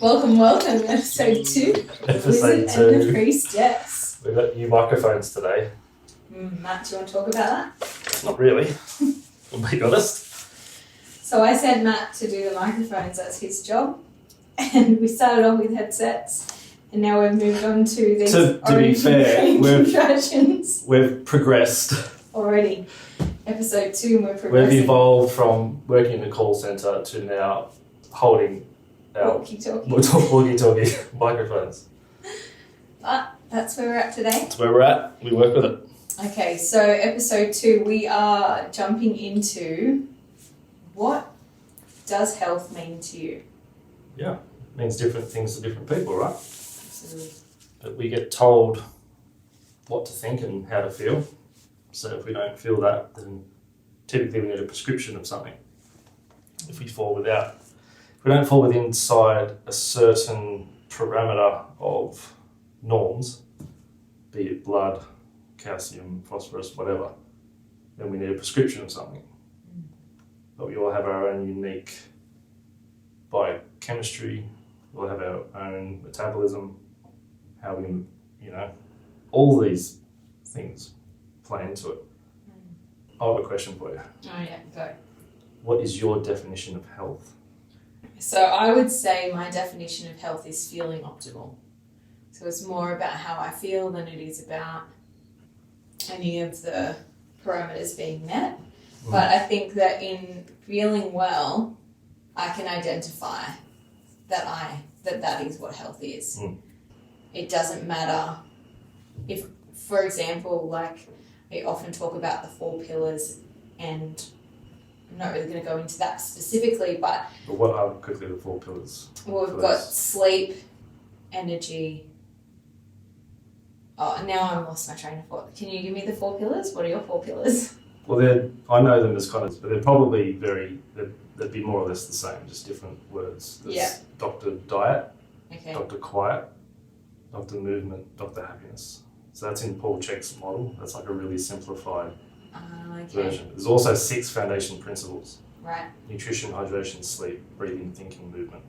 Welcome, episode 2. Episode 2. And the priestess. We've got new microphones today. Matt, do you want to talk about that? Not really, I'll be honest. So I sent Matt to do the microphones, that's his job. And we started off with headsets. And now we've moved on to these To be fair, we've progressed. Already. Episode 2 and we're progressing. We've evolved from working in a call centre to now holding our walkie-talkie microphones. But that's where we're at today. That's where we're at. We work with it. Okay, so episode 2, we are jumping into what does health mean to you? Yeah, it means different things to different people, right? Absolutely. But we get told what to think and how to feel. So if we don't feel that, then typically we need a prescription of something. If we don't fall within inside a certain parameter of norms, be it blood, calcium, phosphorus, whatever, then we need a prescription of something. But we all have our own unique biochemistry, we'll have our own metabolism, how we, all these things play into it. I have a question for you. Oh yeah, go. What is your definition of health? So I would say my definition of health is feeling optimal. So it's more about how I feel than it is about any of the parameters being met. But I think that in feeling well, I can identify that is what health is. It doesn't matter if, for example, like we often talk about the 4 pillars, and I'm not really going to go into that specifically, but what are quickly the 4 pillars? Well, we've got sleep, energy. Oh, now I'm lost my train of thought. Can you give me the 4 pillars? What are your 4 pillars? Well, I know them as kind of, but they're probably they'd be more or less the same, just different words. There's Dr. Diet, Dr. Quiet, Dr. Movement, Dr. Happiness. So that's in Paul Chek's model. That's like a really simplified version. There's also 6 foundation principles. Right. Nutrition, hydration, sleep, breathing, thinking, movement.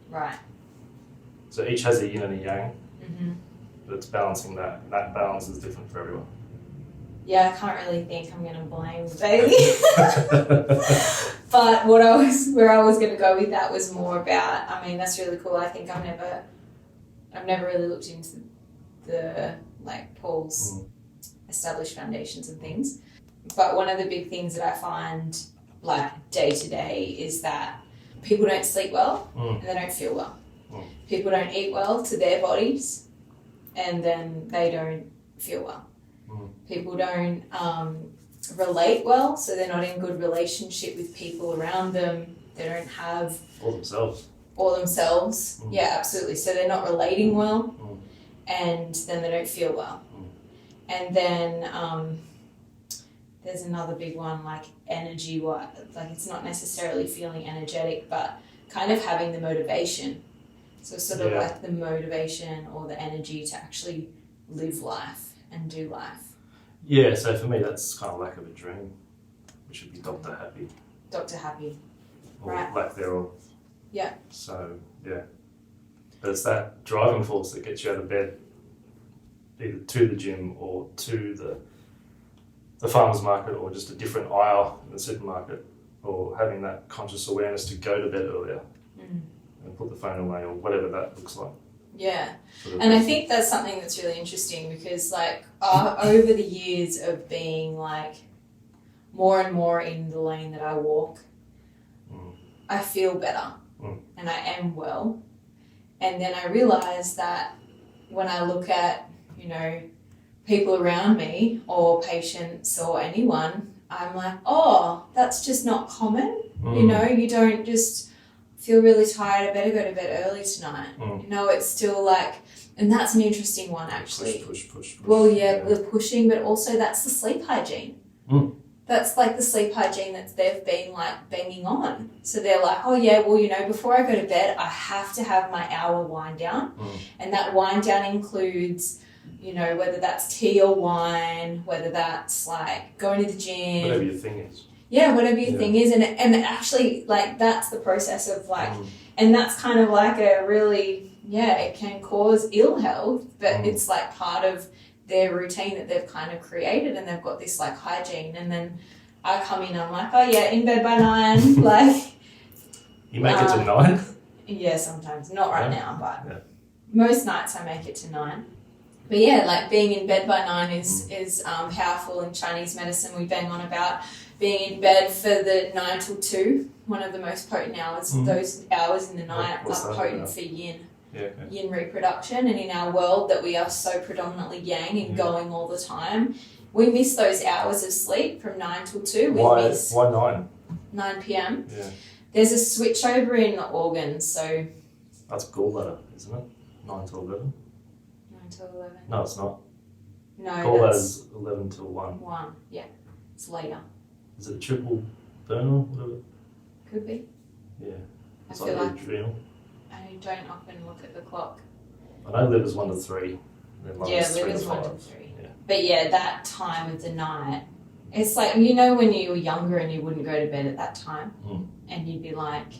Right. So each has a yin and a yang, but it's balancing that. And that balance is different for everyone. Yeah, I can't really think I'm going to blame Bailey. But where I was going to go with that was more about, that's really cool. I think I've never really looked into the, Paul's established foundations and things. But one of the big things that I find, day to day, is that people don't sleep well and they don't feel well. People don't eat well to their bodies and then they don't feel well. People don't relate well, so they're not in good relationship with people around them. They don't have... Or themselves. Yeah, absolutely. So they're not relating well and then they don't feel well. And then there's another big one, energy. It's not necessarily feeling energetic, but kind of having the motivation. So sort of the motivation or the energy to actually live life and do life. Yeah, so for me that's kind of lack of a dream, which would be Dr. Happy. Dr. Happy. Or right. lack thereof. Yeah. So, yeah. But it's that driving force that gets you out of bed, either to the gym or to the farmer's market or just a different aisle in the supermarket, or having that conscious awareness to go to bed earlier and put the phone away or whatever that looks like. Yeah, and I think that's something that's really interesting because over the years of being more and more in the lane that I walk, I feel better and I am well. And then I realise that when I look at, people around me or patients or anyone, I'm like, oh, that's just not common. You don't just feel really tired, I better go to bed early tonight. It's still and that's an interesting one actually. Push. Well, yeah, we're pushing, but also that's the sleep hygiene. That's the sleep hygiene that they've been banging on. So they're oh yeah, well, before I go to bed, I have to have my hour wind down. And that wind down includes, whether that's tea or wine, whether that's going to the gym. Whatever your thing is. Yeah, whatever your thing is. And actually, that's the process of, And that's kind of like a really, it can cause ill health, but it's like part of their routine that they've kind of created, and they've got this like hygiene. And then I come in, I'm like, oh yeah, in bed by 9, like. You make it to 9? Yeah, sometimes. Not right now, but most nights I make it to 9. But yeah, like being in bed by 9 is powerful. In Chinese medicine, we bang on about being in bed for the 9 till 2, one of the most potent hours. Those hours in the night are potent for yin. Yin reproduction. And in our world that we are so predominantly yang and going all the time, we miss those hours of sleep from 9 till 2. Why 9? 9 p.m. Yeah. There's a switch over in the organs, so... That's gallbladder, isn't it? 9 till 11? 9 till 11. No, it's not. No, gallbladder's 11 till 1. 1, yeah. It's later. Is it a triple burner? Whatever? Could be. Yeah. It's I feel like adrenal. I don't often look at the clock. I know liver's 1 to 3. Then liver's 1 to 3. Yeah. But yeah, that time of the night, it's like, you know, when you were younger and you wouldn't go to bed at that time, and you'd be like,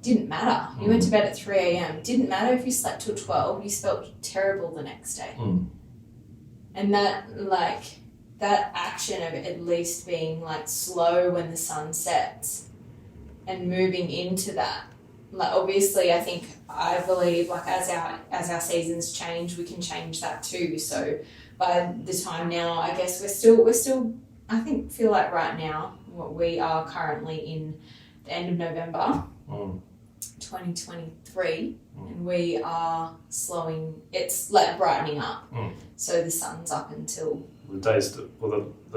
didn't matter. You went to bed at 3 a.m. Didn't matter if you slept till 12. You felt terrible the next day. And that action of at least being like slow when the sun sets and moving into that. Like obviously, I believe like as our seasons change, we can change that too. So by the time now, I guess we're still. I feel like right now, what we are currently in the end of November, 2023, and we are slowing. It's like brightening up. So the sun's up until the days. The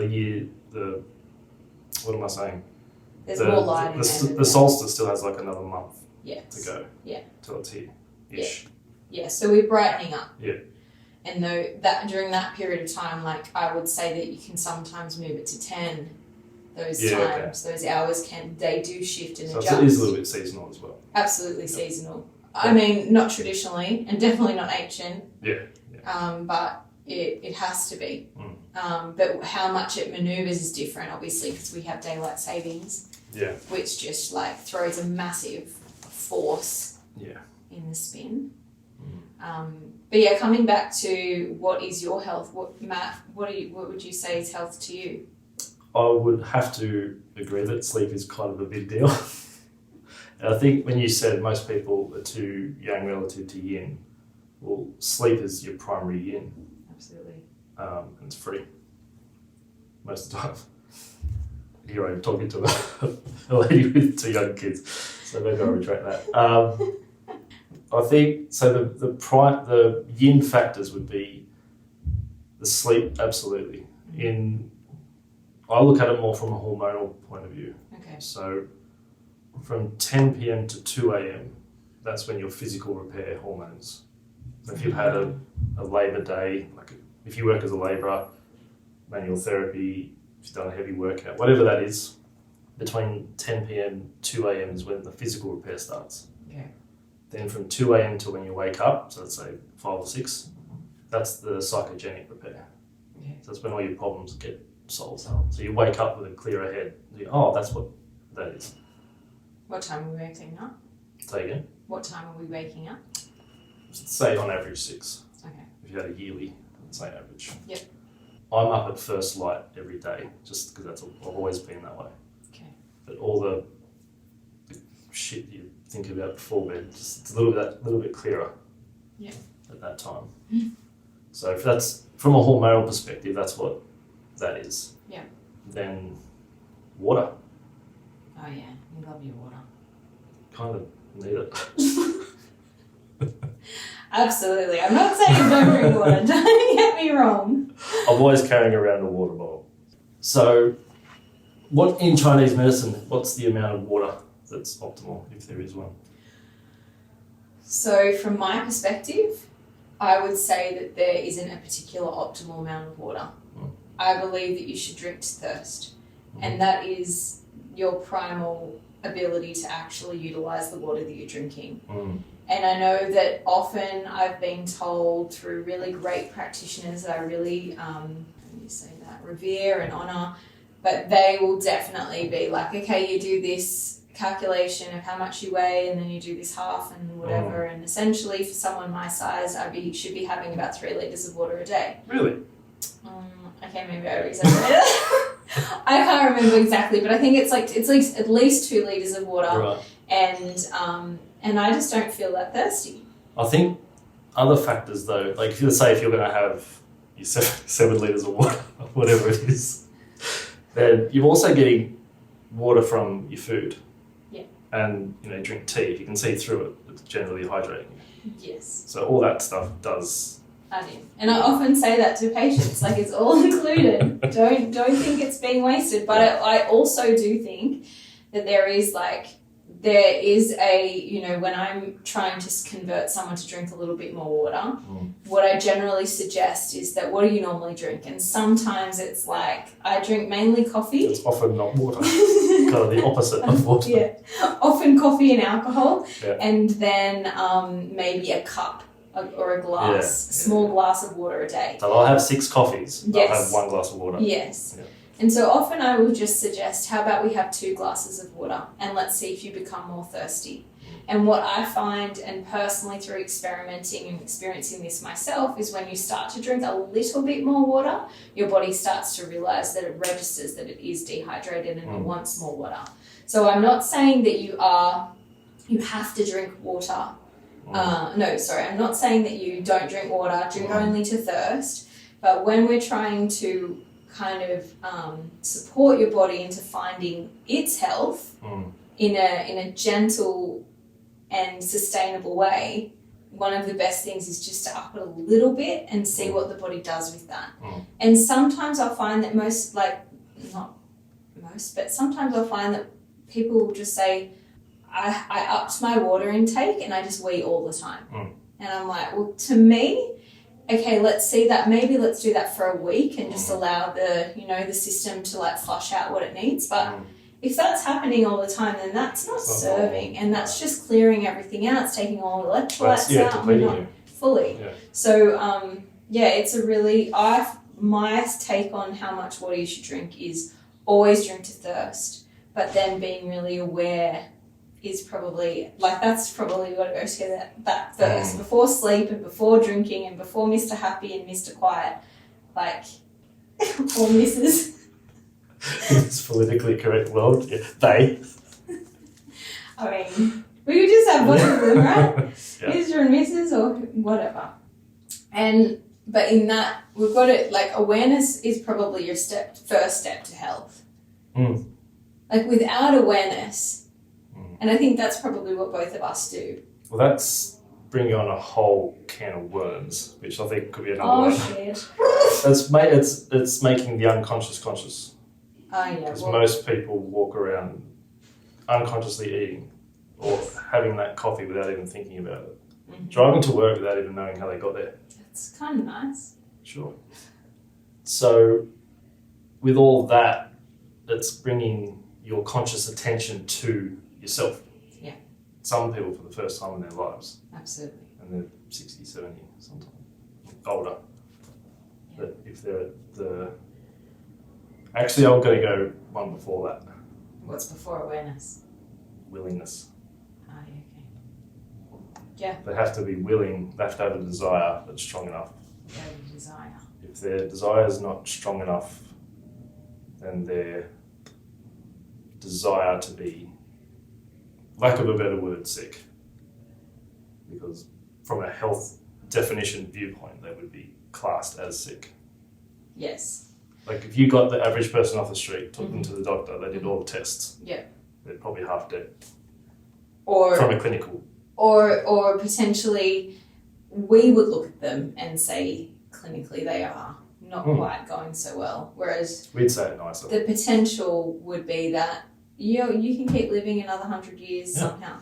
year. What am I saying? There's more light. The solstice still has like another month. To go. Till it's here. Ish. Yeah. So we're brightening up. Yeah. And that during that period of time, like I would say that you can sometimes move it to 10. Those times, those hours they do shift and adjust. So it is a little bit seasonal as well. Absolutely seasonal. I mean, not traditionally, and definitely not ancient. But it has to be. But how much it manoeuvres is different, obviously, because we have daylight savings. Which just like throws a massive force. In the spin. But yeah, coming back to what is your health? Matt, what would you say is health to you? I would have to agree that sleep is kind of a big deal. And I think when you said most people are too yang relative to yin, well, sleep is your primary yin. Absolutely. And it's free most of the time. Here I'm talking to a lady with 2 young kids, so maybe I'll retract that. I think so. The yin factors would be the sleep. Absolutely. I look at it more from a hormonal point of view. Okay. So from 10 p.m. to 2 a.m., that's when your physical repair hormones. If you've had a labour day, like if you work as a labourer, manual therapy, if you've done a heavy workout, whatever that is, between 10 p.m. 2 a.m. is when the physical repair starts. Okay. Then from 2 a.m. to when you wake up, so let's say 5 or 6, that's the psychogenic repair. Okay. So that's when all your problems get solved. So you wake up with a clearer head. That's what that is. What time are we waking up? Say again? What time are we waking up? Say on average 6. Okay. If you had a yearly, say average. Yep. I'm up at first light every day, just because I've always been that way. Okay. But all the shit you think about before bed, just it's a little bit clearer. Yeah. At that time. So if that's from a hormonal perspective, that's what that is. Yeah. Then water. Oh yeah, you love your water. Kind of need it. Absolutely. I'm not saying don't drink water. Don't get me wrong. I'm always carrying around a water bottle. So, what in Chinese medicine? What's the amount of water that's optimal, if there is one? So, from my perspective, I would say that there isn't a particular optimal amount of water. I believe that you should drink to thirst, and that is your primal ability to actually utilise the water that you're drinking. And I know that often I've been told through really great practitioners that I really, revere and honour, but they will definitely be like, okay, you do this calculation of how much you weigh, and then you do this half and whatever. And essentially, for someone my size, should be having about 3 litres of water a day. Really? Okay, maybe I exaggerated. I can't remember exactly, but I think it's like at least 2 litres of water. Right. And I just don't feel that thirsty. I think other factors though, like if you're going to have your 7 litres of water, whatever it is, then you're also getting water from your food. Yeah. And you drink tea. If you can see through it, it's generally hydrating you. Yes. So all that stuff does. I do. And I often say that to patients, like it's all included. Don't think it's being wasted. But I also do think that there is a, when I'm trying to convert someone to drink a little bit more water, what I generally suggest is that, what do you normally drink? And sometimes it's like, I drink mainly coffee. It's often not water. Kind of the opposite of water. Yeah. Often coffee and alcohol. Yeah. And then maybe a cup or a glass, a small glass of water a day. So I'll have 6 coffees. Yes. I'll have 1 glass of water. Yes. Yeah. And so often I will just suggest, how about we have 2 glasses of water and let's see if you become more thirsty. And what I find, and personally through experimenting and experiencing this myself, is when you start to drink a little bit more water, your body starts to realise that it registers that it is dehydrated and it wants more water. So I'm not saying that you have to drink water. I'm not saying that you don't drink water, drink only to thirst. But when we're trying to kind of support your body into finding its health in a gentle and sustainable way, one of the best things is just to up it a little bit and see what the body does with that. And sometimes I'll find that sometimes I'll find that people will just say, I upped my water intake and I just wee all the time. And I'm like, well, to me, okay, let's see that. Maybe let's do that for a week and just allow the system to like flush out what it needs. But if that's happening all the time, then that's not serving, and that's just clearing everything out. It's taking all the electrolytes out and not fully. Yeah. So it's a really my take on how much water you should drink is always drink to thirst, but then being really aware is probably, that's probably what goes together, that first, before sleep and before drinking and before Mr. Happy and Mr. Quiet, or Mrs. It's politically correct world. Yeah. They. I mean, we could just have both of them, right? Yeah. Mr. and Mrs. or whatever. But in that, we've got it, awareness is probably your first step to health. Without awareness, and I think that's probably what both of us do. Well, that's bringing on a whole can of worms, which I think could be another one. Oh, shit. It's making the unconscious conscious. Oh, yeah. Because most people walk around unconsciously eating or having that coffee without even thinking about it. Driving to work without even knowing how they got there. That's kind of nice. Sure. So with all that, it's bringing your conscious attention to yourself. Yeah. Some people for the first time in their lives. Absolutely. And they're 60, 70, sometimes older. Yeah. But if they're actually, I'm going to go one before that. What's before awareness? Willingness. Ah, okay. Yeah. They have to be willing, they have to have a desire that's strong enough. Yeah, the desire. If their desire is not strong enough, then their desire to be, lack of a better word, sick. Because from a health definition viewpoint, they would be classed as sick. Yes. If you got the average person off the street, took them to the doctor, they did all the tests. Yeah. They're probably half dead. Or from a clinical. Or potentially we would look at them and say clinically they are not quite going so well. Whereas we'd say it nicer. The potential would be that you can keep living another 100 years somehow.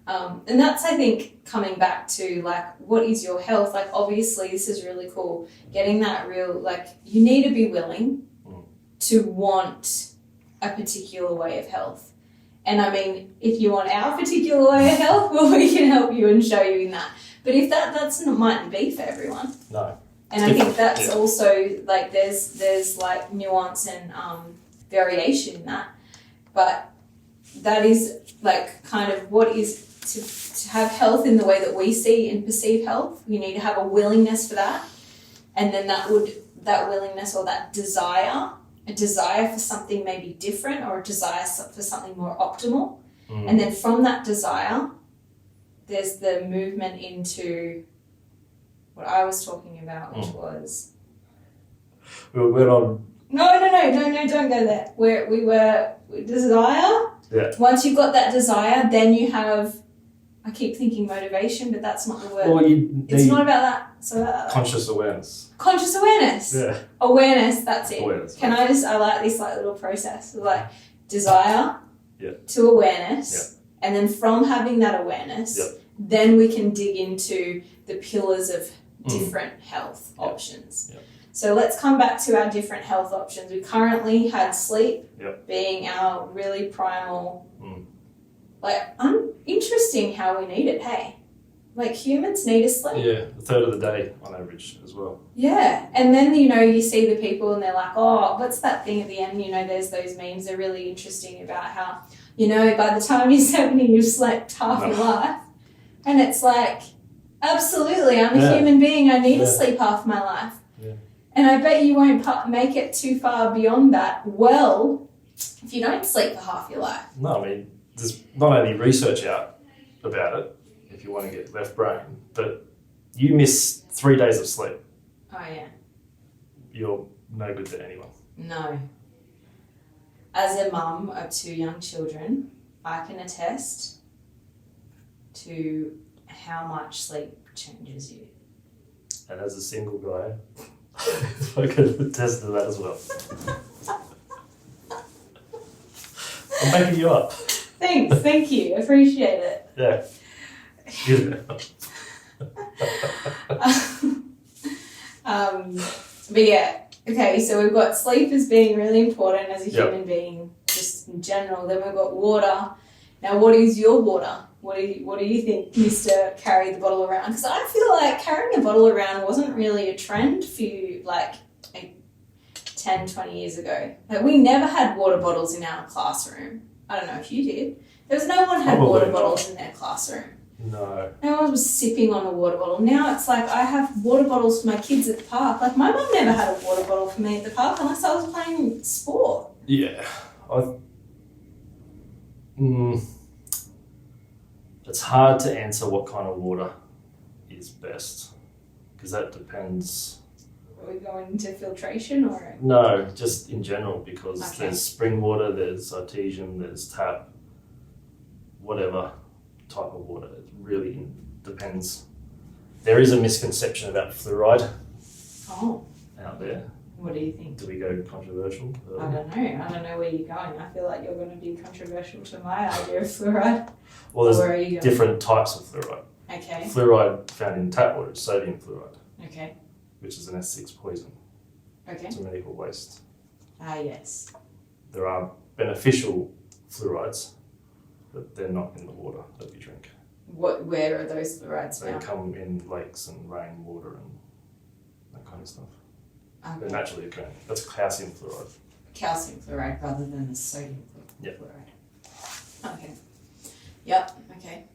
And that's, I think, coming back to what is your health? Obviously this is really cool. Getting that real, you need to be willing to want a particular way of health. And I mean, if you want our particular way of health, well, we can help you and show you in that. But if that's not, mightn't be for everyone. No. And I think that's also, there's nuance and variation in that. But that is like kind of what is to have health in the way that we see and perceive health. You need to have a willingness for that, and then that willingness or that desire, a desire for something maybe different or a desire for something more optimal, and then from that desire, there's the movement into what I was talking about, which was we're on. No, don't go there. Where we were desire. Yeah. Once you've got that desire, then you have. I keep thinking motivation, but that's not the word. Well, it's not about that. It's about that. Conscious awareness. Conscious awareness. Yeah. Awareness. That's it. Awareness. I like this like little process of like desire. Yeah. To awareness. Yeah. And then from having that awareness, Yep. then we can dig into the pillars of different health options. Yep. So let's come back to our different health options. We currently had sleep being our really primal, interesting how we need it, hey? Like humans need to sleep. Yeah, a third of the day on average as well. Yeah, and then, you see the people and they're like, oh, what's that thing at the end? There's those memes, they're really interesting about how, by the time you're 70, you've slept half your life. And it's like, absolutely, I'm a human being, I need to sleep half my life. Yeah. And I bet you won't make it too far beyond that. Well, if you don't sleep for half your life. No, I mean, there's not only research out about it, if you want to get left brain, but you miss 3 days of sleep. Oh, yeah. You're no good to anyone. No. As a mum of 2 young children, I can attest to how much sleep changes you. And as a single guy, I can attest to that as well. I'm backing you up. Thanks, thank you. Appreciate it. Yeah. But yeah, okay, so we've got sleep as being really important as a human being, just in general. Then we've got water. Now, what is your water? What do you think, Mr. Carry the bottle around? Because I feel like carrying a bottle around wasn't really a trend for you, like 10, 20 years ago. Like, we never had water bottles in our classroom. I don't know if you did. There was no one had water bottles in their classroom. No. No one was sipping on a water bottle. Now it's like I have water bottles for my kids at the park. Like, my mum never had a water bottle for me at the park unless I was playing sport. Yeah. It's hard to answer what kind of water is best because that depends. Are we going into filtration or? No, just in general because there's spring water, there's artesian, there's tap, whatever type of water. It really depends. There is a misconception about fluoride out there. What do you think? Do we go controversial? I don't know. I don't know where you're going. I feel like you're going to be controversial to my idea of fluoride. Well, there's different types of fluoride. Okay. Fluoride found in tap water is sodium fluoride. Okay. Which is an S6 poison. Okay. It's a medical waste. Yes. There are beneficial fluorides, but they're not in the water that we drink. Where are those fluorides They found? come in lakes and rainwater and that kind of stuff. Okay. They're naturally occurring. That's calcium fluoride. Calcium fluoride rather than the sodium Yep. fluoride. Okay. Yep. Okay.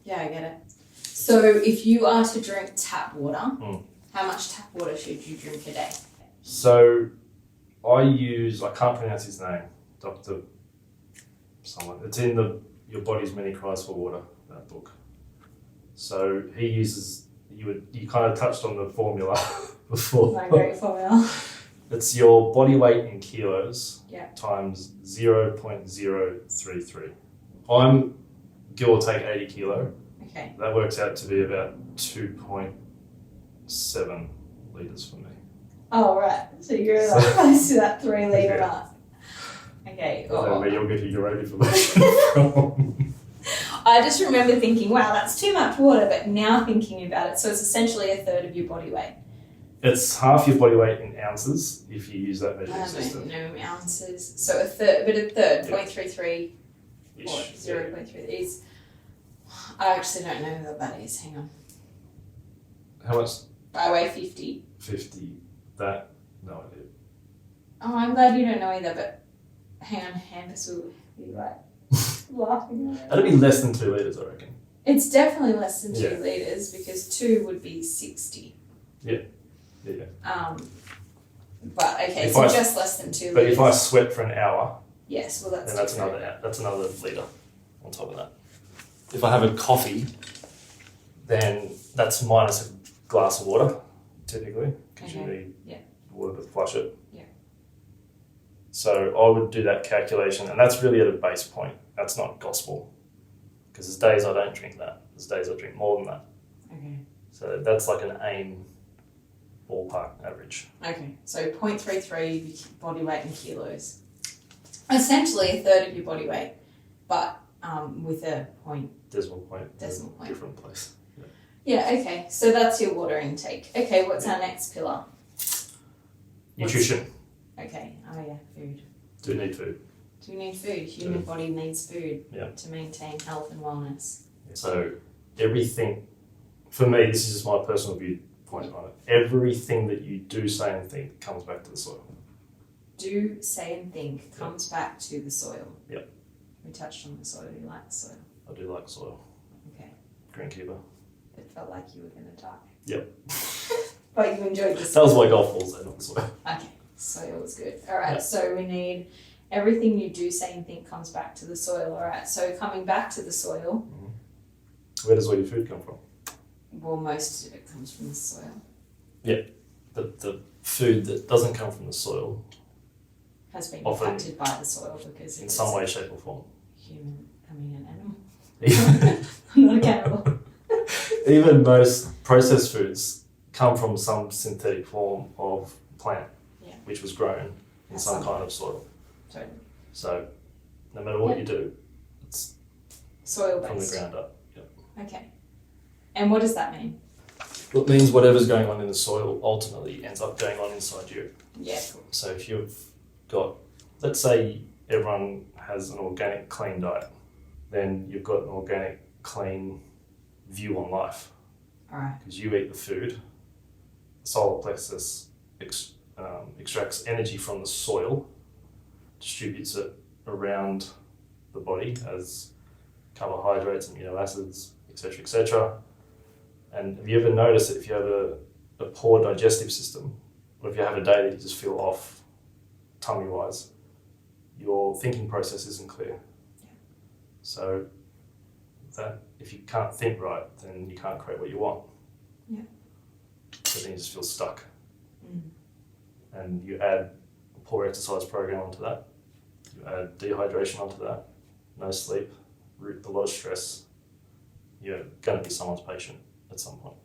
Yeah, I get it. So if you are to drink tap water, how much tap water should you drink a day? So I can't pronounce his name, Dr. someone. It's in Your Body's Many Cries for Water, that book. So he uses, you kind of touched on the formula before. My great formula. It's your body weight in kilos times 0.033. I'm give or take 80 kilo. Okay. That works out to be about 2.7 litres for me. Oh, right. So you're like close to that 3 litre mark. Okay. I don't know where you're getting your own information from. I just remember thinking, wow, that's too much water, but now thinking about it, so it's essentially a third of your body weight. It's half your body weight in ounces if you use that measuring system. I don't know ounces. So a third, 0.33 or 0.3 is. I actually don't know what that is. Hang on. How much? I weigh 50. 50. That? No idea. Oh, I'm glad you don't know either, but hang on, Hampus will be right. laughing at it. That'd be less than 2 litres, I reckon. It's definitely less than 2 Yeah. litres because 2 would be 60. Yeah. But okay, If so I- just less than 2 But litres. if I sweat for an hour, Yes, well then that's that's different. another litre on top of that. If I have a coffee, then that's minus a glass of water, typically, because you Okay. need water to flush it. Yeah. So I would do that calculation, and that's really at a base point. That's not gospel, because there's days I don't drink that. There's days I drink more than that. Okay. So that's like an aim ballpark average. Okay, so 0.33 body weight in kilos. Essentially a third of your body weight, but with a Decimal point. decimal point. Different place. Yeah, okay, so that's your water intake. Okay, what's our next pillar? Nutrition. Okay, oh yeah, food. Do need food. Do we need food? Human body needs food Yeah. to maintain health and wellness. So everything, for me, this is just my personal viewpoint on it. Everything that you do, say, and think comes back to the soil. Do, say and think comes back to the soil. Yep. We touched on the soil. You like the soil. I do like soil. Okay. Greenkeeper. It felt like you were going to die. Yep. But you enjoyed the That soil. was my golf balls, though, not the soil. Okay, soil is good. All right, Yeah. so we need everything you do, say and think comes back to the soil. All right, so coming back to the soil, Where does all your food come from? well, most of it comes from the soil. The food that doesn't come from the soil, Has been Often- impacted by the soil because in it's some way, shape, or form. an animal. I'm not a cannibal. Even most processed foods come from some synthetic form of plant, Yeah. which was grown in Has some some- kind of soil. Totally. So, no matter what you do, it's Soil from the based. ground up. Yep. Okay. And what does that mean? Well, it means whatever's going on in the soil ultimately ends up going on inside you. Yeah. So if you've got, let's say everyone has an organic, clean diet, then you've got an organic, clean view on life. All right. Because you eat the food, the solar plexus extracts energy from the soil, distributes it around the body as carbohydrates, amino acids, etc., etc. And have you ever noticed that if you have a poor digestive system, or if you have a day that you just feel off tummy-wise, your thinking process isn't clear. Yeah. So that if you can't think right, then you can't create what you want. Yeah. So then you just feel stuck. Mm. And you add a poor exercise program onto that, you add dehydration onto that, no sleep, a lot of stress, you're going to be someone's patient at some point.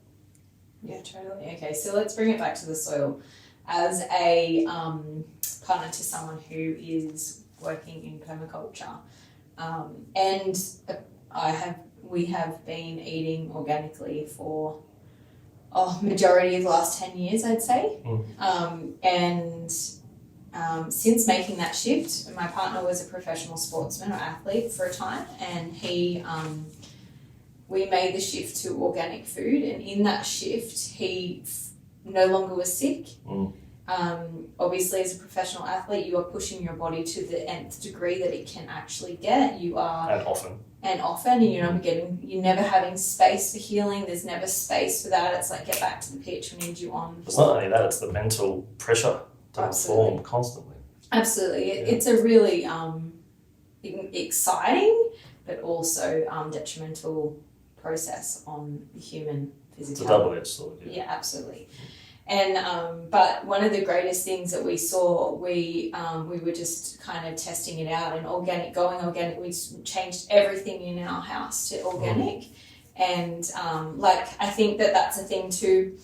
Yeah, totally. Okay, so let's bring it back to the soil. As a partner to someone who is working in permaculture, and we have been eating organically for majority of the last 10 years, I'd say. Since making that shift, my partner was a professional sportsman or athlete for a time, and we made the shift to organic food, and in that shift he no longer was sick. Obviously, as a professional athlete, you are pushing your body to the nth degree that it can actually get. You are and often you're never having space for healing. There's never space for that. It's like, get back to the pitch, we need you on. It's not only that, it's the mental pressure to perform constantly. Absolutely. It's a really exciting but also detrimental process on the human physicality. It's a double-edged sword. Yeah, absolutely. And but one of the greatest things that we saw, we were just kind of testing it out, and going organic. We changed everything in our house to organic, and I think that's a thing too.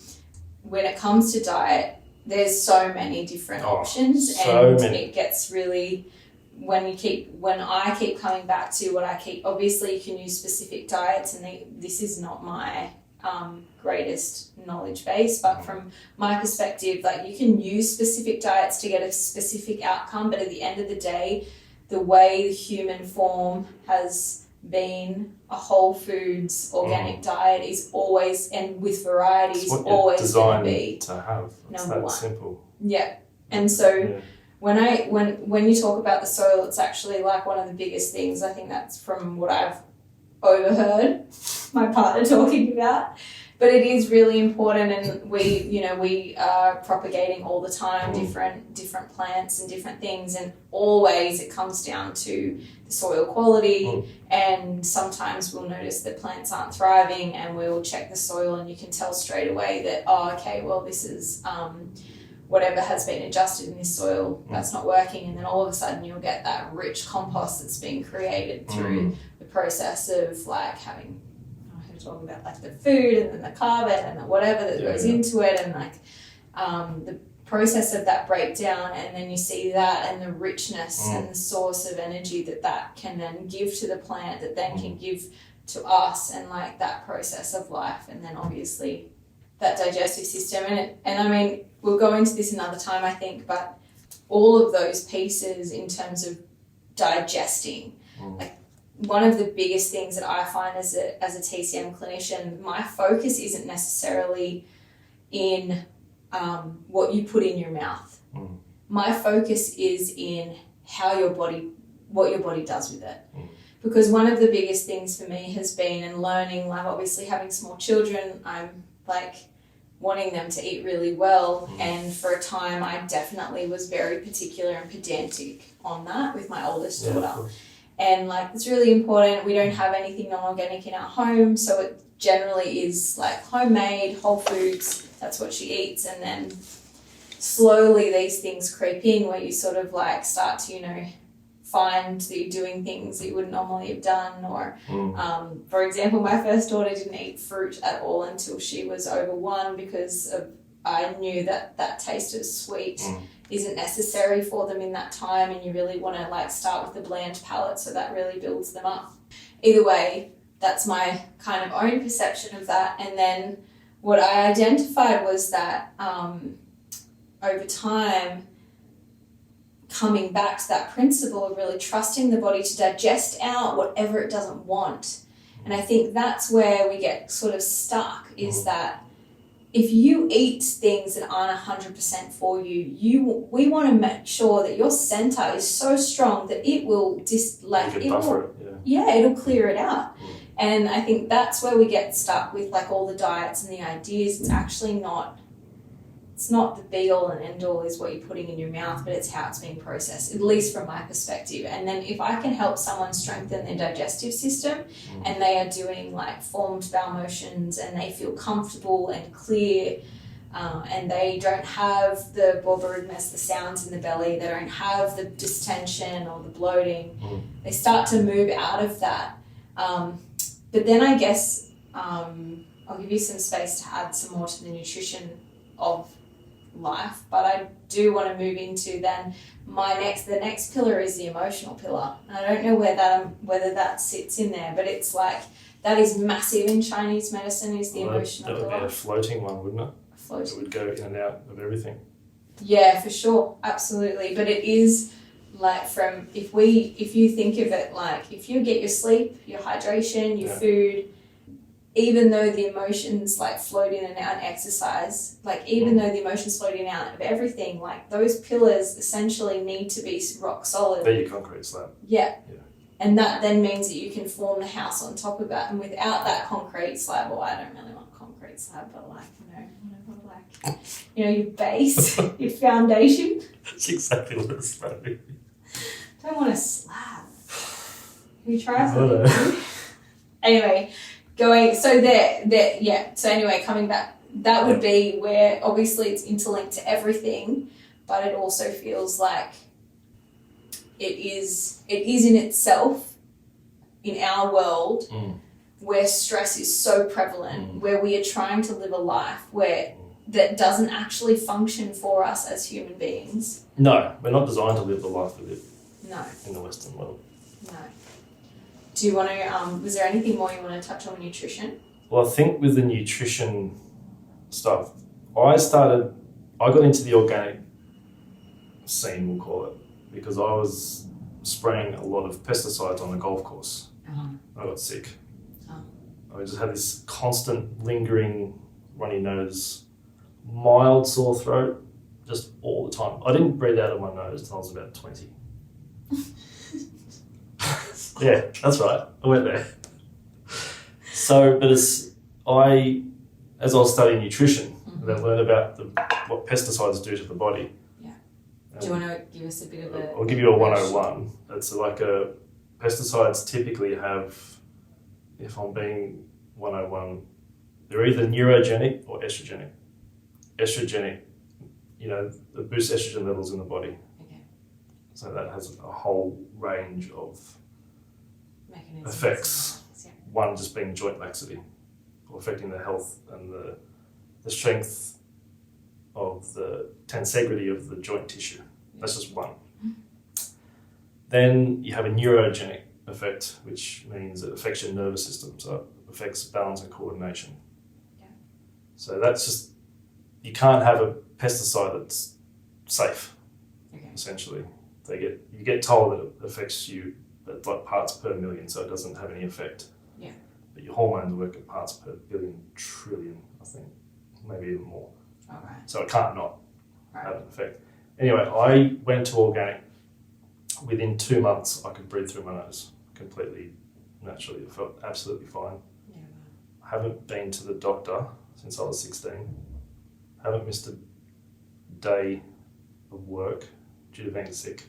When it comes to diet, there's so many different options, it gets really. When I keep coming back to what I keep, obviously you can use specific diets, and this is not my greatest knowledge base, but from my perspective, you can use specific diets to get a specific outcome, but at the end of the day, the way the human form has been a whole foods organic diet is always, and with variety, is always going to be to have. It's number that one. simple. Yeah. And so when you talk about the soil, it's actually like one of the biggest things. I think that's from what I've overheard my partner talking about. But it is really important, and we are propagating all the time different plants and different things, and always it comes down to the soil quality. And sometimes we'll notice that plants aren't thriving, and we'll check the soil, and you can tell straight away that, oh, okay, well, this is whatever has been adjusted in this soil that's not working, and then all of a sudden you'll get that rich compost that's being created through the process of like having. Talking about like the food and then the carbon and the whatever that goes into it, and like the process of that breakdown, and then you see that and the richness and the source of energy that can then give to the plant, that then can give to us, and like that process of life, and then obviously that digestive system, and I mean we'll go into this another time I think, but all of those pieces in terms of digesting, like one of the biggest things that I find as a TCM clinician, my focus isn't necessarily in what you put in your mouth. My focus is in what your body does with it. Because one of the biggest things for me has been, and learning, like obviously having small children, I'm like wanting them to eat really well. And for a time, I definitely was very particular and pedantic on that with my oldest daughter. And like, it's really important. We don't have anything non-organic in our home. So it generally is like homemade, whole foods. That's what she eats. And then slowly these things creep in where you sort of like start to, find that you're doing things that you wouldn't normally have done. Or, for example, my first daughter didn't eat fruit at all until she was over 1 because I knew that taste of sweet isn't necessary for them in that time, and you really want to like start with the bland palate, so that really builds them up. Either way, that's my kind of own perception of that. And then what I identified was that over time, coming back to that principle of really trusting the body to digest out whatever it doesn't want. And I think that's where we get sort of stuck, is that if you eat things that aren't 100% for you, we want to make sure that your center is so strong that it will it'll clear it out. And I think that's where we get stuck with like all the diets and the ideas. It's actually not the be all and end all is what you're putting in your mouth, but it's how it's being processed, at least from my perspective. And then if I can help someone strengthen their digestive system, and they are doing like formed bowel motions, and they feel comfortable and clear, and they don't have the borborygmus, the sounds in the belly, they don't have the distension or the bloating, they start to move out of that. But then I guess I'll give you some space to add some more to the nutrition of life, but I do want to move into then the next pillar is the emotional pillar, and I don't know whether that sits in there, but it's like that is massive in Chinese medicine, is the emotional pillar. That would be a floating one, wouldn't it? Floating. It would go in and out of everything. Yeah, for sure, absolutely. But it is like if you think of it like if you get your sleep, your hydration, your food, even though the emotions like float in and out and exercise, like even though the emotions float in and out of everything, like those pillars essentially need to be rock solid. They're your concrete slab. Yeah. And that then means that you can form the house on top of that. And without that concrete slab, well, I don't really want concrete slab, but like, your base, your foundation. That's exactly what it's about. Don't want a slab. Have you tried something? Anyway, coming back, that would be where obviously it's interlinked to everything, but it also feels like it is in itself, in our world, where stress is so prevalent, where we are trying to live a life that doesn't actually function for us as human beings. No, we're not designed to live the life we live. No. In the Western world. No. Do you want to, was there anything more you want to touch on nutrition? Well, I think with the nutrition stuff, I got into the organic scene, we'll call it, because I was spraying a lot of pesticides on the golf course. I got sick. I just had this constant lingering runny nose, mild sore throat, just all the time. I didn't breathe out of my nose until I was about 20. Yeah, that's right. I went there. So, but as I was studying nutrition, and then learned about what pesticides do to the body. Yeah. Do you want to give us a bit of a... I'll give you a 101. It's like pesticides typically have, if I'm being 101, they're either neurogenic or estrogenic. Estrogenic, it boosts estrogen levels in the body. Okay. So that has a whole range of mechanisms effects. Yeah. One just being joint laxity, or affecting the health and the strength of the tensegrity of the joint tissue. That's just one. Then you have a neurogenic effect, which means it affects your nervous system, so it affects balance and coordination. Yeah. So that's just, you can't have a pesticide that's safe, essentially. You get told that it affects you at like parts per million, so it doesn't have any effect. Yeah. But your hormones work at parts per billion trillion, I think, maybe even more. All right. So it can't not have an effect. Anyway, I went to organic. Within 2 months, I could breathe through my nose completely naturally. It felt absolutely fine. Yeah. I haven't been to the doctor since I was 16. Haven't missed a day of work due to being sick,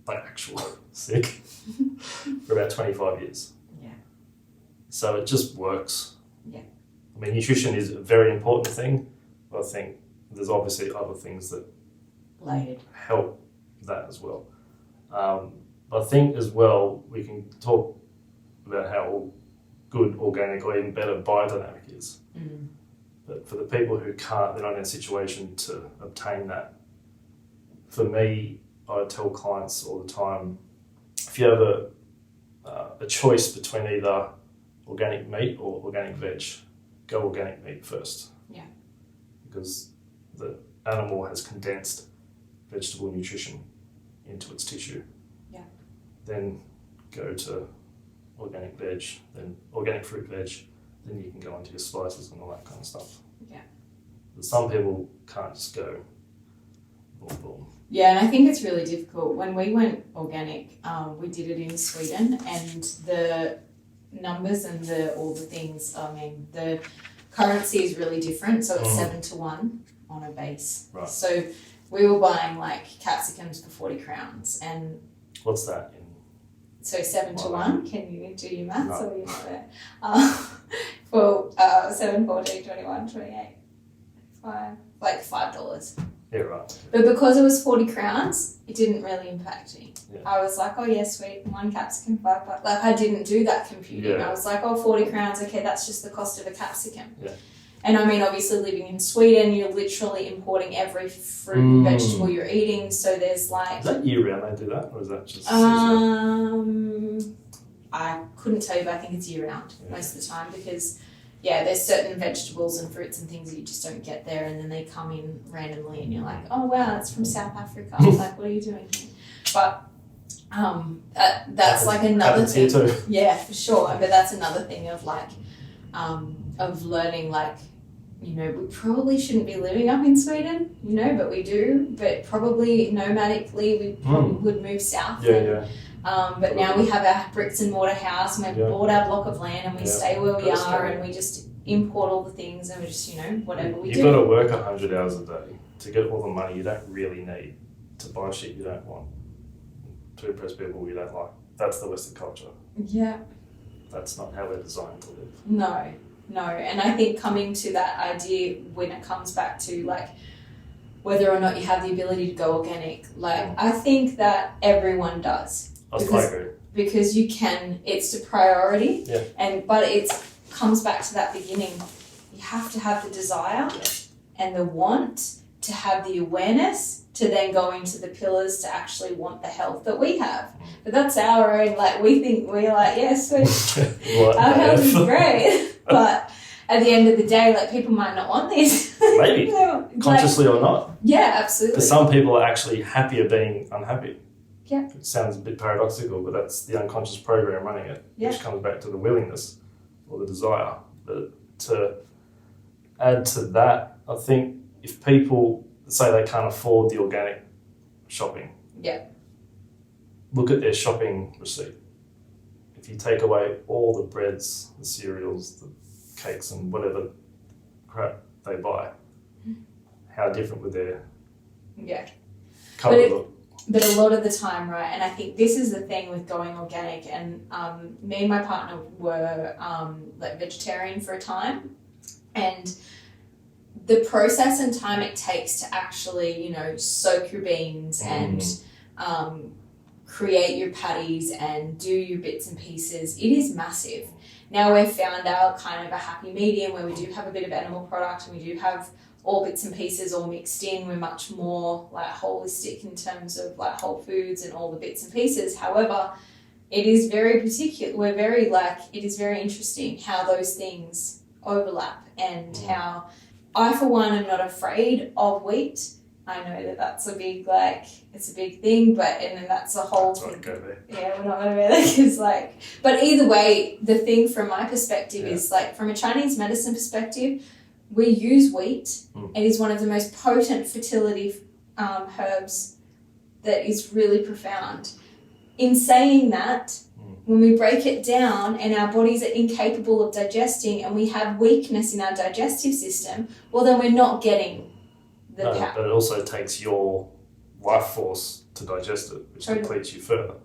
like actual sick, for about 25 years. Yeah. So it just works. Yeah. I mean, nutrition is a very important thing, but I think there's obviously other things that help that as well. But I think as well, we can talk about how good organic or even better biodynamic is. Mm. But for the people who can't, they're not in a situation to obtain that. For me, I tell clients all the time, if you have a choice between either organic meat or organic veg, go organic meat first. Yeah. Because the animal has condensed vegetable nutrition into its tissue. Yeah. Then go to organic veg, then organic fruit veg, then you can go into your spices and all that kind of stuff. Yeah. But some people can't just go boom, boom. Yeah, and I think it's really difficult. When we went organic, we did it in Sweden, and the numbers and all the things, I mean, the currency is really different, so it's 7-1 on a base. Right. So we were buying like capsicums for 40 crowns, and what's that in? So 7-1. Can you do your maths, No. or you know that? For 7, 14, 21, 28, 5, like $5. Yeah, right. But because it was 40 crowns, it didn't really impact me. Yeah. I was like, oh yeah, sweet, 1 capsicum, $5. Like, I didn't do that computing. Yeah. I was like, oh, 40 crowns, okay, that's just the cost of a capsicum. Yeah. And I mean, obviously living in Sweden, you're literally importing every fruit and vegetable you're eating. So there's like... Is that year round they do that, or is that just seasonal? I couldn't tell you, but I think it's year round most of the time, because there's certain vegetables and fruits and things that you just don't get there, and then they come in randomly and you're like, oh wow, it's from South Africa. Like, what are you doing here? But that's like another thing. Here too. Yeah, for sure. But that's another thing of like of learning, like, you know, we probably shouldn't be living up in Sweden, you know, but we do. But probably nomadically, we probably would move south. But now we have our bricks and mortar house, and we've bought our block of land, and we stay where we are, and we just import all the things, and we just, you know, whatever we do. You've got to work 100 hours a day to get all the money you don't really need, to buy shit you don't want, to impress people you don't like. That's the Western culture. Yeah. That's not how we're designed to live. No. And I think coming to that idea when it comes back to like whether or not you have the ability to go organic, like I think that everyone does. I agree. Because you can, it's a priority. Yeah. But it comes back to that beginning. You have to have the desire and the want to have the awareness to then go into the pillars to actually want the health that we have. But that's our own, like, we think we're like, yes, our health is great. But at the end of the day, like, people might not want this. Maybe, consciously or not. Yeah, absolutely. Because some people are actually happier being unhappy. Yeah. It sounds a bit paradoxical, but that's the unconscious program running it, which comes back to the willingness or the desire. But to add to that, I think if people, say they can't afford the organic shopping. Yeah. Look at their shopping receipt. If you take away all the breads, the cereals, the cakes and whatever crap they buy, how different would their cupboard look? But a lot of the time, right, and I think this is the thing with going organic, and me and my partner were like vegetarian for a time, and the process and time it takes to actually, you know, soak your beans and create your patties and do your bits and pieces, it is massive. Now we've found our kind of a happy medium where we do have a bit of animal product and we do have all bits and pieces all mixed in. We're much more like holistic in terms of like whole foods and all the bits and pieces. However, it is very particular. We're very like, it is very interesting how those things overlap and how I, for one, am not afraid of wheat. I know that that's a big, like, it's a big thing, but, and then that's a whole thing. Go there. Yeah, we're not going to be there because, like, but either way, the thing from my perspective is, like, from a Chinese medicine perspective, we use wheat. It is one of the most potent fertility herbs that is really profound. In saying that, when we break it down and our bodies are incapable of digesting and we have weakness in our digestive system, well, then we're not getting the power. But it also takes your life force to digest it, which depletes you further.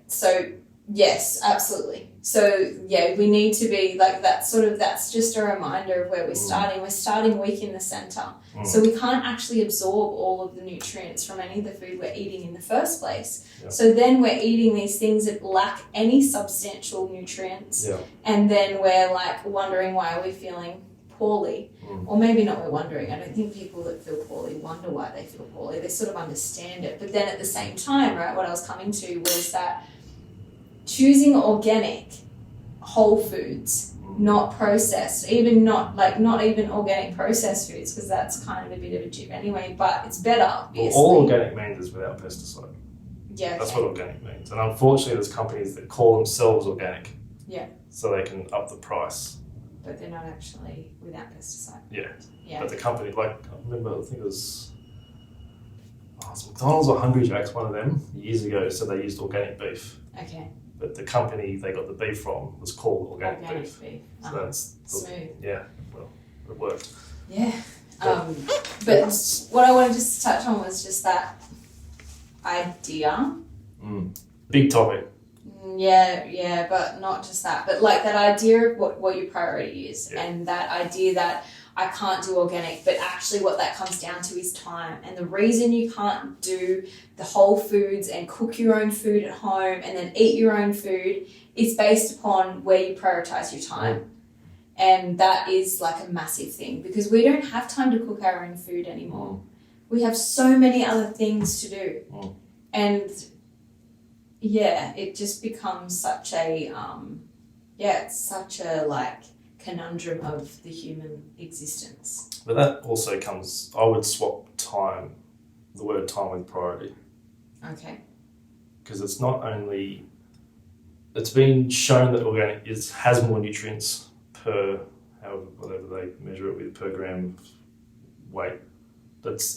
So, yes, absolutely. So, yeah, we need to be like that that's just a reminder of where we're starting. We're starting weak in the center. So we can't actually absorb all of the nutrients from any of the food we're eating in the first place. Yep. So then we're eating these things that lack any substantial nutrients. Yep. And then we're like wondering why are we feeling poorly. Or maybe not we're wondering. I don't think people that feel poorly wonder why they feel poorly. They sort of understand it. But then at the same time, right, what I was coming to was that choosing organic whole foods, not processed, not even organic processed foods, because that's kind of a bit of a jib anyway, but it's better, obviously. Well, all organic means is without pesticide. Yeah. That's what organic means. And unfortunately there's companies that call themselves organic. Yeah. So they can up the price. But they're not actually without pesticide. Yeah. Yeah. But the company, like, I remember, I think it was McDonald's or Hungry Jack's, one of them, years ago, said they used organic beef. Okay. But the company they got the beef from was called organic beef. So that's smooth. Yeah, well, it worked. Yeah. But what I wanted just to touch on was just that idea. Big topic. Yeah, but not just that. But like that idea of what your priority is, and that idea that I can't do organic, but actually what that comes down to is time. And the reason you can't do the whole foods and cook your own food at home and then eat your own food is based upon where you prioritize your time. And that is like a massive thing because we don't have time to cook our own food anymore. We have so many other things to do. And yeah, it just becomes such a, it's such a like conundrum of the human existence. But that also comes, I would swap the word time with priority. Okay. Because it's not only, it's been shown that organic has more nutrients per, whatever they measure it with, per gram of weight.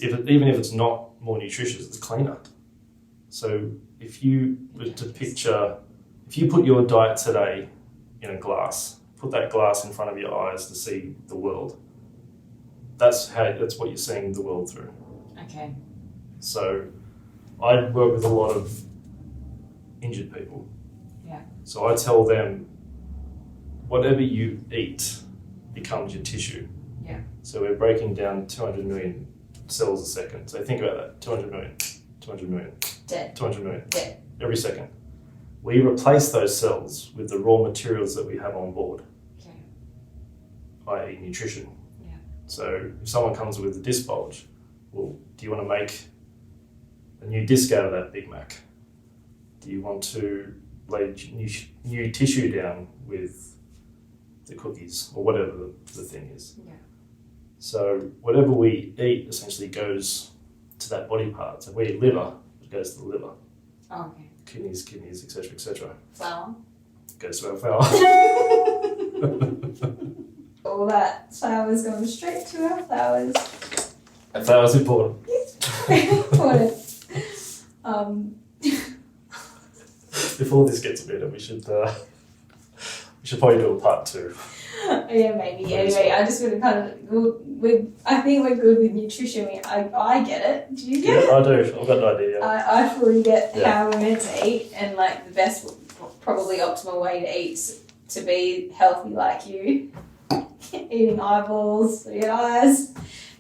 Even if it's not more nutritious, it's cleaner. So if you were to picture, if you put your diet today in a glass, put that glass in front of your eyes to see the world, that's what you're seeing the world through. Okay. So I work with a lot of injured people. Yeah. So I tell them, whatever you eat becomes your tissue. Yeah. So we're breaking down 200 million cells a second. So think about that, 200 million. Dead. 200 million. Dead. Every second. We replace those cells with the raw materials that we have on board, i.e. nutrition. Yeah. So if someone comes with a disc bulge, well, do you want to make a new disc out of that Big Mac? Do you want to lay new tissue down with the cookies or whatever the thing is? Yeah. So whatever we eat essentially goes to that body part. So if we eat liver, it goes to the liver. Oh, okay. Kidneys, etc., etc. Flour. Goes to our flour. All that flour is going straight to our flowers. If that was important. Important. Before this gets better, we should probably do a part 2. Yeah, maybe. Anyway, I just want to kind of. I think we're good with nutrition. I get it. Do you get it? I do. I've got an idea. I fully get how we're meant to eat, and like the best, probably optimal way to eat to be healthy like you. Eating eyeballs, so you get eyes,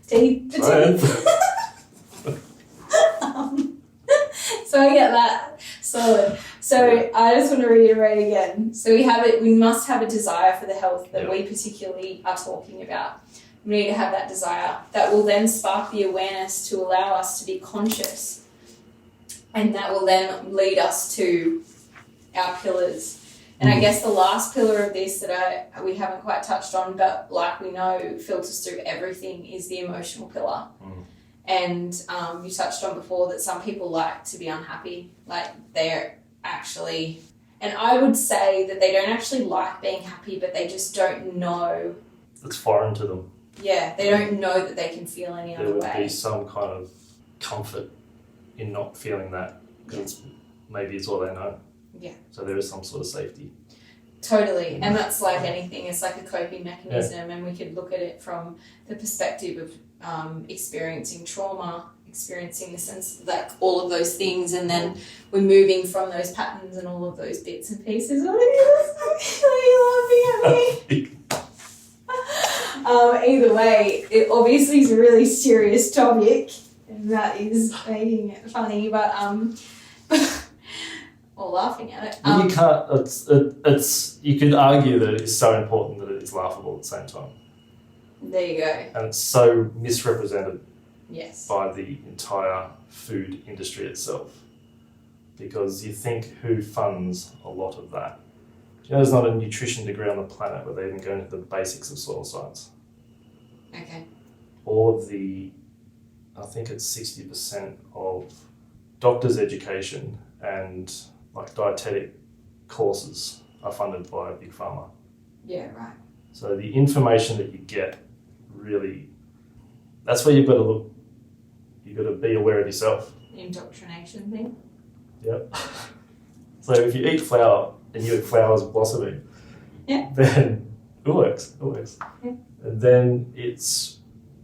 teeth for teeth. So I get that. Solid. So I just want to reiterate again. So we must have a desire for the health that we particularly are talking about. We need to have that desire. That will then spark the awareness to allow us to be conscious. And that will then lead us to our pillars. And I guess the last pillar of this that we haven't quite touched on, but like we know filters through everything, is the emotional pillar. And you touched on before that some people like to be unhappy. Like they're actually, and I would say that they don't actually like being happy, but they just don't know. It's foreign to them. Yeah, they don't know that they can feel any other way. There would be some kind of comfort in not feeling that, because maybe it's all they know. Yeah. So there is some sort of safety. Totally. And that's like anything. It's like a coping mechanism, and we could look at it from the perspective of experiencing trauma, experiencing the sense of like all of those things, and then we're moving from those patterns and all of those bits and pieces. Are you laughing at me? Either way, it obviously is a really serious topic, and that is making it funny, but or laughing at it. You can't. It's. You could argue that it is so important that it is laughable at the same time. There you go. And it's so misrepresented. Yes. By the entire food industry itself, because you think who funds a lot of that? Do you know there's not a nutrition degree on the planet where they even go into the basics of soil science? Okay. All of the, I think it's 60% of doctors' education and like dietetic courses are funded by Big Pharma. Yeah, right. So the information that you get really, that's where you've got to look. You've got to be aware of yourself. Indoctrination thing. Yep. So if you eat flour and you eat flowers blossoming, then it works. Yeah. And then it's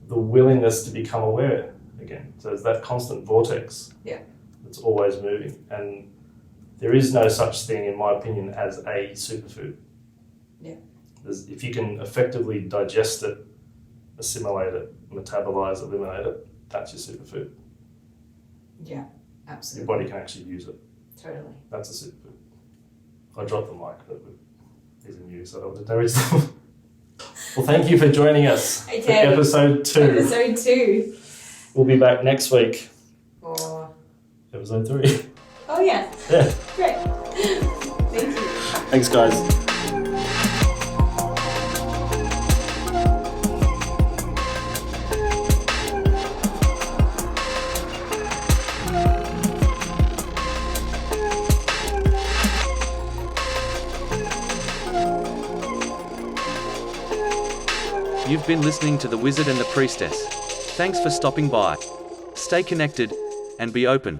the willingness to become aware again. So it's that constant vortex that's always moving. And there is no such thing, in my opinion, as a superfood. Yeah. If you can effectively digest it, assimilate it, metabolize, eliminate it, that's your superfood. Yeah, absolutely. Your body can actually use it. Totally. That's a superfood. I dropped the mic, but these are new, so I don't damage them. Well, thank you for joining us for episode 2. Episode 2. We'll be back next week. For episode 3. Oh, yeah. Yeah. Great. Thank you. Thanks, guys. You've been listening to The Wizard and the Priestess. Thanks for stopping by. Stay connected and be open.